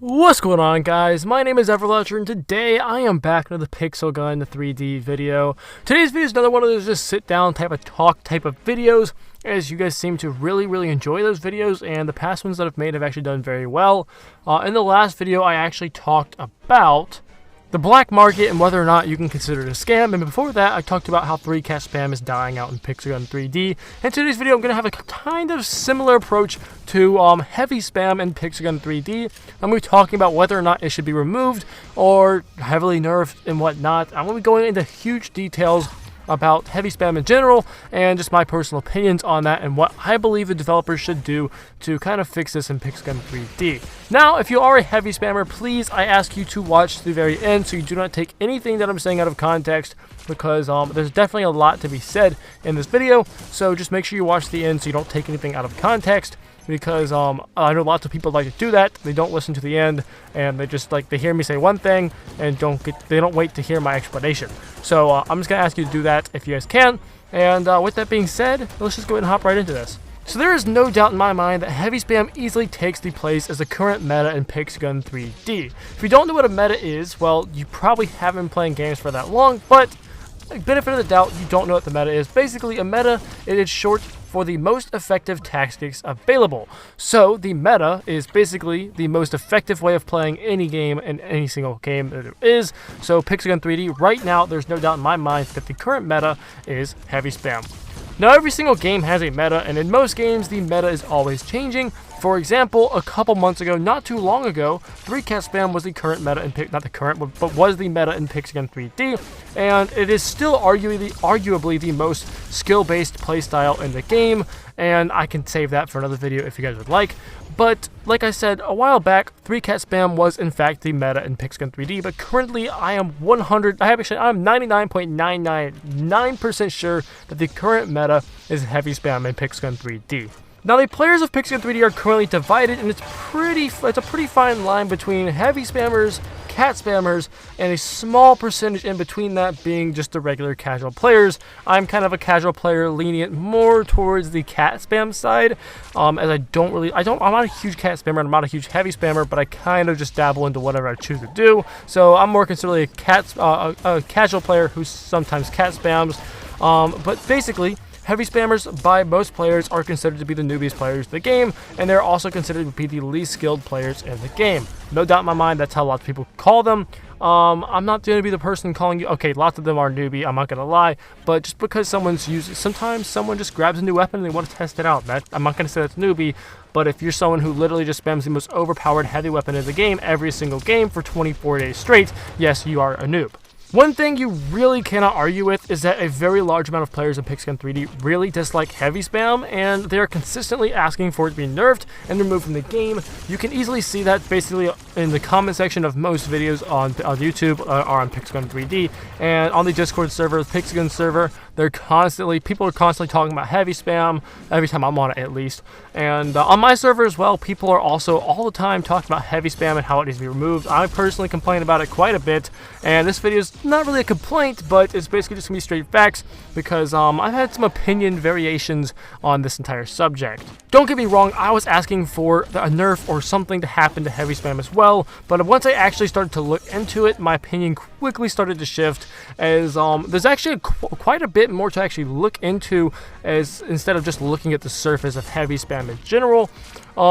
What's going on, guys? My name is Everletcher, and today I am back with the Pixel Gun 3D video. Today's video is another one of those just sit-down type of talk type of videos, as you guys seem to really enjoy those videos, and the past ones that I've made have actually done very well. In the last video, I actually talked about the black market and whether or not you can consider it a scam, and before that I talked about how 3-cat spam is dying out in Pixel Gun 3D. In today's video I'm going to have a kind of similar approach to heavy spam in Pixel Gun 3D. I'm going to be talking about whether or not it should be removed or heavily nerfed and whatnot. I'm going to be going into huge details about heavy spam in general and just my personal opinions on that and what I believe the developers should do to kind of fix this in Pixel Gun 3D. Now, if you are a heavy spammer, please, I ask you to watch to the very end so you do not take anything that I'm saying out of context, because there's definitely a lot to be said in this video, so just make sure you watch the end so you don't take anything out of context. Because I know lots of people like to do that. They don't listen to the end, and they just they hear me say one thing and they don't wait to hear my explanation. So I'm just gonna ask you to do that if you guys can. And with that being said, let's just go ahead and hop right into this. So there is no doubt in my mind that heavy spam easily takes the place as the current meta in Pixel Gun 3D. If you don't know what a meta is, well, you probably haven't been playing games for that long, but benefit of the doubt, you don't know what the meta is. Basically, a meta, it is short for the most effective tactics available. So the meta is basically the most effective way of playing any game in any single game that there is. So Pixel Gun 3D, right now, there's no doubt in my mind that the current meta is heavy spam. Now, every single game has a meta, and in most games, the meta is always changing. For example, a couple months ago, not too long ago, 3-cat spam was the current meta in not the current, but was the meta in Pixel Gun 3D, and it is still arguably the most skill-based playstyle in the game, and I can save that for another video if you guys would like. But like I said a while back, 3-cat spam was in fact the meta in Pixel Gun 3D, but currently I'm 99.999% sure that the current meta is heavy spam in Pixel Gun 3D. Now, the players of Pixel Gun 3D are currently divided, and it's a pretty fine line between heavy spammers, cat spammers, and a small percentage in between that being just the regular casual players. I'm kind of a casual player, lenient more towards the cat spam side, as I'm not a huge cat spammer, I'm not a huge heavy spammer, but I kind of just dabble into whatever I choose to do. So I'm more considered a casual player who sometimes cat spams, but basically, heavy spammers by most players are considered to be the newbiest players in the game, and they're also considered to be the least skilled players in the game. No doubt in my mind, that's how lots of people call them. I'm not going to be the person calling you, okay, lots of them are newbie, I'm not going to lie, but just because sometimes someone just grabs a new weapon and they want to test it out. I'm not going to say that's newbie, but if you're someone who literally just spams the most overpowered heavy weapon in the game every single game for 24 days straight, yes, you are a noob. One thing you really cannot argue with is that a very large amount of players in Pixel Gun 3D really dislike heavy spam, and they are consistently asking for it to be nerfed and removed from the game. You can easily see that basically in the comment section of most videos on YouTube are on Pixel Gun 3D, and on the Discord server, Pixel Gun server, people are constantly talking about heavy spam, every time I'm on it at least. And on my server as well, people are also all the time talking about heavy spam and how it needs to be removed. I personally complain about it quite a bit, and this video is not really a complaint, but it's basically just gonna be straight facts, because I've had some opinion variations on this entire subject. Don't get me wrong, I was asking for a nerf or something to happen to heavy spam as well, but once I actually started to look into it, my opinion quickly started to shift, as there's actually quite a bit more to actually look into, as instead of just looking at the surface of heavy spam in general.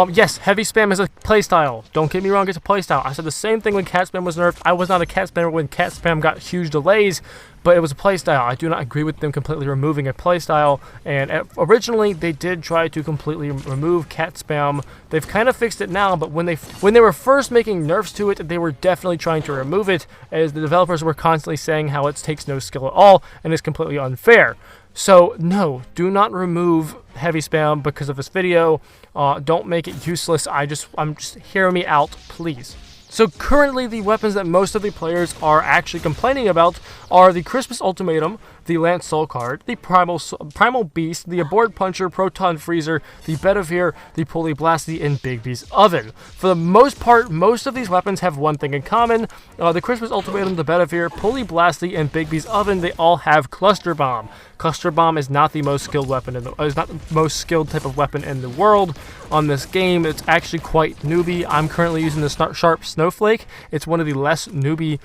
Yes, heavy spam is a playstyle. Don't get me wrong, it's a playstyle. I said the same thing when cat spam was nerfed. I was not a cat spammer when cat spam got huge delays, but it was a playstyle. I do not agree with them completely removing a playstyle, and originally they did try to completely remove cat spam. They've kind of fixed it now, but when they were first making nerfs to it, they were definitely trying to remove it, as the developers were constantly saying how it takes no skill at all and is completely unfair. So no, do not remove heavy spam because of this video. Don't make it useless. I'm just hear me out, please. So currently, the weapons that most of the players are actually complaining about are the Christmas Ultimatum, the Lance Soul Card, the Primal Beast, the Abort Puncher, Proton Freezer, the Bedivere, the Pulley Blasty, and Bigby's Oven. For the most part, most of these weapons have one thing in common. The Christmas Ultimatum, the Bedivere, Pulley Blasty, and Bigby's Oven, they all have Cluster Bomb. Cluster Bomb is not the most skilled weapon is not the most skilled type of weapon in the world. on this game. It's actually quite newbie. I'm currently using the Sharp Snowflake. It's one of the less newbie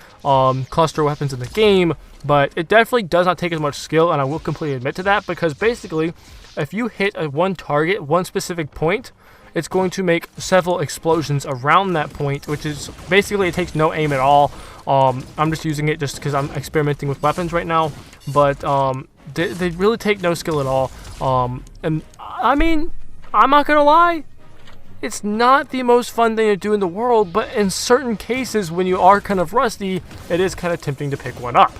cluster weapons in the game, but it definitely does not take as much skill, and I will completely admit to that, because basically, if you hit one target, one specific point, it's going to make several explosions around that point, which is basically, it takes no aim at all. I'm just using it just because I'm experimenting with weapons right now, but they really take no skill at all. And I mean, I'm not gonna lie, it's not the most fun thing to do in the world, but in certain cases when you are kind of rusty, it is kind of tempting to pick one up.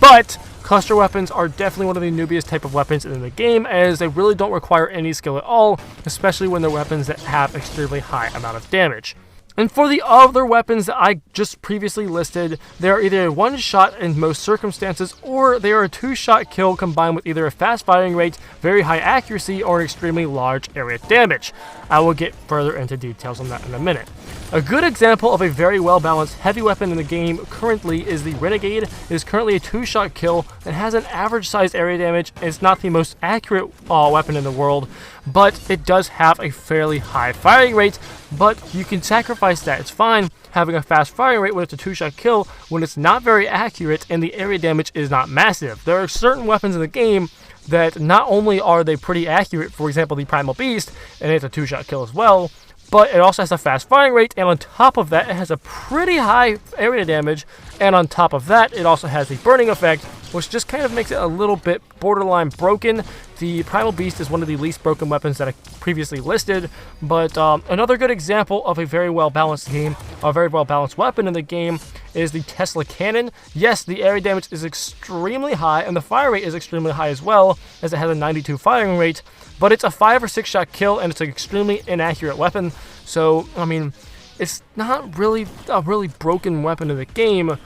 But cluster weapons are definitely one of the newbiest type of weapons in the game, as they really don't require any skill at all, especially when they're weapons that have extremely high amount of damage. And for the other weapons that I just previously listed, they are either a one-shot in most circumstances, or they are a two-shot kill combined with either a fast firing rate, very high accuracy, or an extremely large area damage. I will get further into details on that in a minute. A good example of a very well-balanced heavy weapon in the game currently is the Renegade. It is currently a two-shot kill and has an average-sized area damage. It's not the most accurate weapon in the world, but it does have a fairly high firing rate, but you can sacrifice that. It's fine having a fast firing rate when it's a two-shot kill when it's not very accurate and the area damage is not massive. There are certain weapons in the game that not only are they pretty accurate, for example the Primal Beast, and it's a two-shot kill as well, but it also has a fast firing rate, and on top of that, it has a pretty high area damage, and on top of that, it also has the burning effect, which just kind of makes it a little bit borderline broken. The Primal Beast is one of the least broken weapons that I previously listed, but another good example of a very well-balanced game, a very well-balanced weapon in the game, is the Tesla Cannon. Yes, the area damage is extremely high, and the fire rate is extremely high as well, as it has a 92 firing rate, but it's a 5 or 6 shot kill, and it's an extremely inaccurate weapon, so, I mean, it's not really a really broken weapon in the game.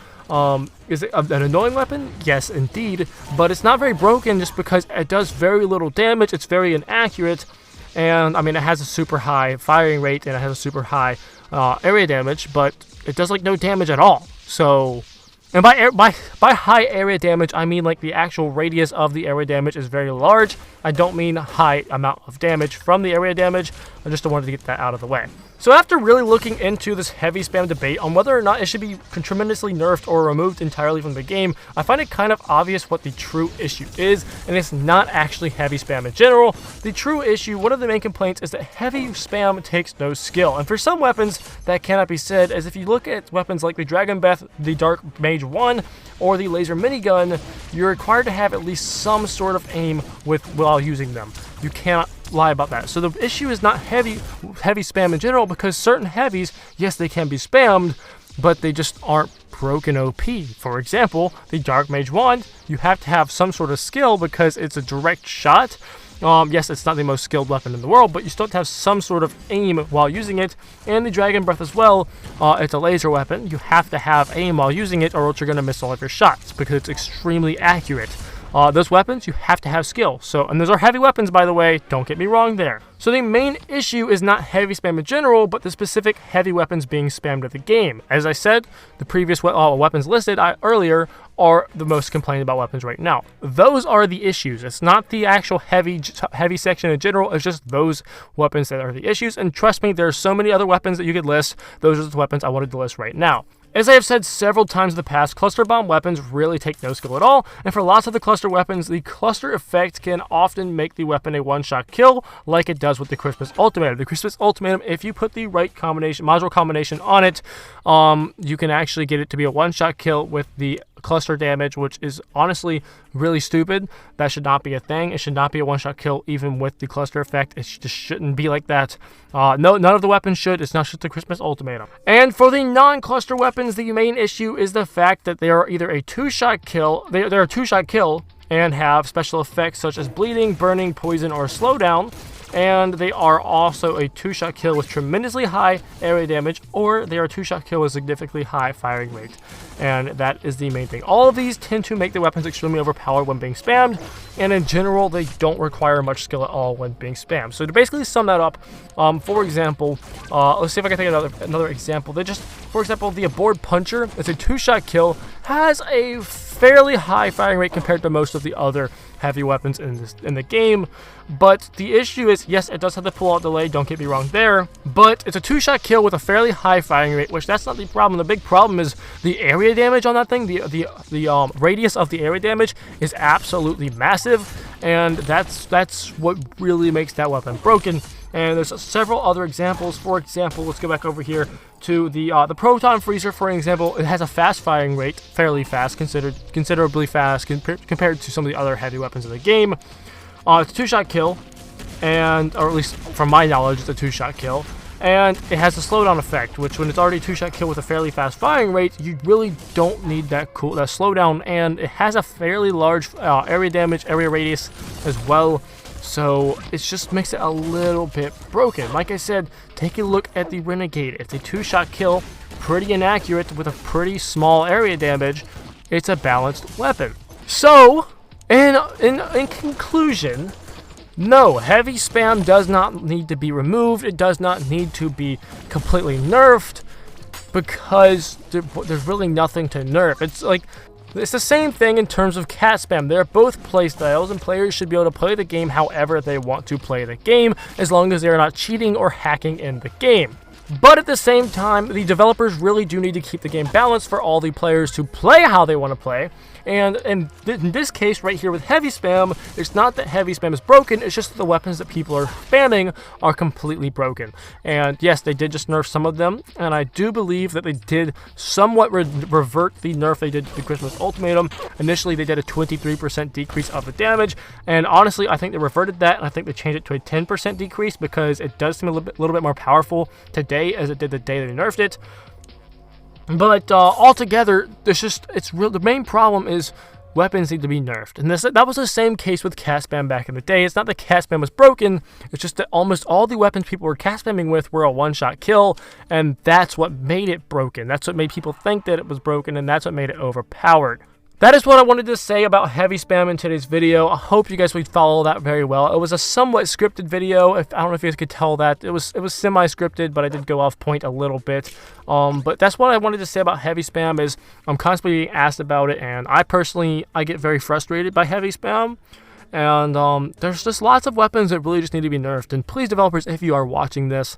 Is it an annoying weapon? Yes, indeed, but it's not very broken just because it does very little damage, it's very inaccurate, and, I mean, it has a super high firing rate, and it has a super high area damage, but it does, like, no damage at all, so... And by high area damage, I mean like the actual radius of the area damage is very large. I don't mean high amount of damage from the area damage. I just wanted to get that out of the way. So after really looking into this heavy spam debate on whether or not it should be tremendously nerfed or removed entirely from the game, I find it kind of obvious what the true issue is, and it's not actually heavy spam in general. The true issue, one of the main complaints, is that heavy spam takes no skill, and for some weapons that cannot be said, as if you look at weapons like the Dragon Breath, the Dark Mage 1, or the Laser Minigun, you're required to have at least some sort of aim while using them. You cannot lie about that. So the issue is not heavy spam in general, because certain heavies, yes, they can be spammed, but they just aren't broken OP. For example, the Dark Mage wand, you have to have some sort of skill because it's a direct shot. Yes, it's not the most skilled weapon in the world, but you still have to have some sort of aim while using it. And the Dragon Breath as well, it's a laser weapon. You have to have aim while using it, or else you're going to miss all of your shots because it's extremely accurate. Those weapons, you have to have skill. So, and those are heavy weapons, by the way, don't get me wrong there. So the main issue is not heavy spam in general, but the specific heavy weapons being spammed at the game. As I said, the previous weapons listed earlier are the most complained about weapons right now. Those are the issues. It's not the actual heavy section in general, it's just those weapons that are the issues. And trust me, there are so many other weapons that you could list. Those are the weapons I wanted to list right now. As I have said several times in the past, cluster bomb weapons really take no skill at all, and for lots of the cluster weapons, the cluster effect can often make the weapon a one-shot kill, like it does with the Christmas Ultimatum. The Christmas Ultimatum, if you put the right module combination on it, you can actually get it to be a one-shot kill with the cluster damage, which is honestly really stupid. That should not be a thing. It should not be a one-shot kill even with the cluster effect. It just shouldn't be like that. No, none of the weapons should. It's not just the Christmas Ultimatum. And for the non-cluster weapons, the main issue is the fact that they are either a two-shot kill, they're a two-shot kill and have special effects such as bleeding, burning, poison, or slowdown. And they are also a two-shot kill with tremendously high area damage, or they are a two-shot kill with significantly high firing rate. And that is the main thing. All of these tend to make the weapons extremely overpowered when being spammed, and in general, they don't require much skill at all when being spammed. So to basically sum that up, for example, let's see if I can think of another example. For example, the Aboard Puncher, it's a two-shot kill, has a fairly high firing rate compared to most of the other heavy weapons in the game. But the issue is, yes, it does have the pull-out delay, don't get me wrong there, but it's a 2-shot kill with a fairly high firing rate, which that's not the problem. The big problem is the area damage on that thing. The radius of the area damage is absolutely massive, and that's what really makes that weapon broken. And there's several other examples. For example, let's go back over here to the Proton Freezer, for example. It has a fast firing rate, fairly fast, considerably fast compared to some of the other heavy weapons in the game. It's a 2-shot kill, or at least from my knowledge, it's a 2-shot kill. And it has a slowdown effect, which when it's already a 2-shot kill with a fairly fast firing rate, you really don't need that slowdown. And it has a fairly large area damage, area radius as well. So it just makes it a little bit broken. Like I said, take a look at the Renegade. It's a 2-shot kill, pretty inaccurate with a pretty small area damage. It's a balanced weapon. So, in conclusion, no, heavy spam does not need to be removed. It does not need to be completely nerfed because there's really nothing to nerf. It's the same thing in terms of cat spam. They're both playstyles, and players should be able to play the game however they want to play the game, as long as they're not cheating or hacking in the game. But at the same time, the developers really do need to keep the game balanced for all the players to play how they want to play. And in this case right here with heavy spam, it's not that heavy spam is broken, it's just that the weapons that people are spamming are completely broken. And yes, they did just nerf some of them, and I do believe that they did somewhat revert the nerf they did to the Christmas Ultimatum. Initially, they did a 23% decrease of the damage, and honestly, I think they reverted that, and I think they changed it to a 10% decrease because it does seem a little bit more powerful today as it did the day they nerfed it. But altogether, the main problem is weapons need to be nerfed. And that was the same case with cat spam back in the day. It's not that cat spam was broken, it's just that almost all the weapons people were cat spamming with were a 1-shot kill, and that's what made it broken. That's what made people think that it was broken, and that's what made it overpowered. That is what I wanted to say about heavy spam in today's video. I hope you guys would follow that very well. It was a somewhat scripted video. I don't know if you guys could tell that. It was semi-scripted, but I did go off point a little bit. But that's what I wanted to say about heavy spam is I'm constantly being asked about it, and I get very frustrated by heavy spam. And there's just lots of weapons that really just need to be nerfed. And please, developers, if you are watching this,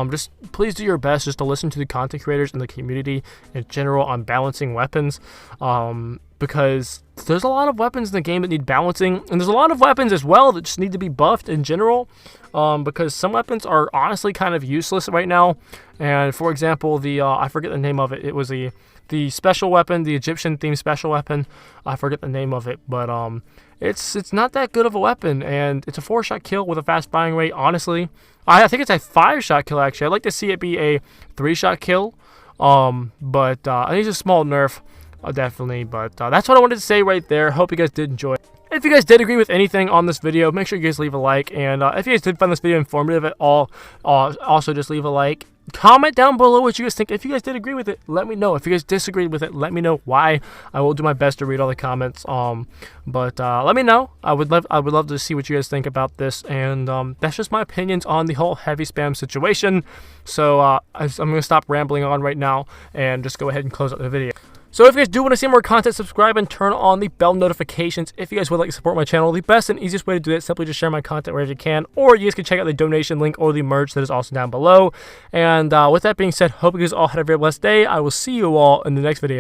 just please do your best just to listen to the content creators and the community in general on balancing weapons. Because there's a lot of weapons in the game that need balancing, and there's a lot of weapons as well that just need to be buffed in general, because some weapons are honestly kind of useless right now. And for example, I forget the name of it. It was the special weapon, the Egyptian themed special weapon. I forget the name of it, but it's not that good of a weapon, and it's a 4-shot kill with a fast firing rate. Honestly, I think it's a 5-shot kill actually. I'd like to see it be a 3-shot kill, but I think it's a small nerf. Definitely, but that's what I wanted to say right there. Hope you guys did enjoy it. If you guys did agree with anything on this video, make sure you guys leave a like, and if you guys did find this video informative at all, also just leave a like. Comment down below what you guys think. If you guys did agree with it, let me know. If you guys disagreed with it, let me know why. I will do my best to read all the comments. But let me know. I would love to see what you guys think about this. And that's just my opinions on the whole heavy spam situation. So I'm gonna stop rambling on right now and just go ahead and close out the video. So if you guys do want to see more content, subscribe and turn on the bell notifications. If you guys would like to support my channel, the best and easiest way to do that is simply just share my content wherever you can, or you guys can check out the donation link or the merch that is also down below. And with that being said, hope you guys all had a very blessed day. I will see you all in the next video.